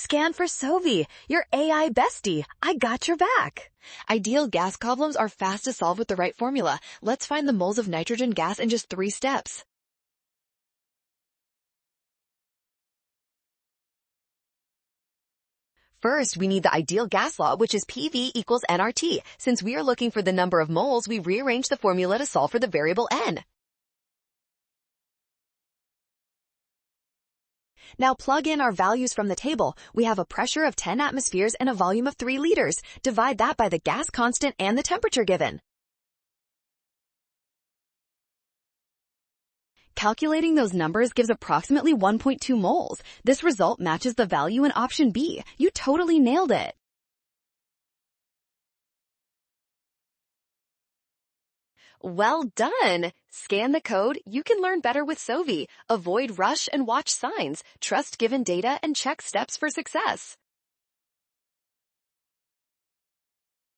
Scan for Sovi, your AI bestie. I got your back. Ideal gas problems are fast to solve with the right formula. Let's find the moles of nitrogen gas in just 3 steps. First, we need the ideal gas law, which is PV equals nRT. Since we are looking for the number of moles, we rearrange the formula to solve for the variable n. Now plug in our values from the table. We have a pressure of 10 atmospheres and a volume of 3 liters. Divide that by the gas constant and the temperature given. Calculating those numbers gives approximately 1.2 moles. This result matches the value in option B. You totally nailed it. Well done! Scan the code. You can learn better with Sovi. Avoid rush and watch signs. Trust given data and check steps for success.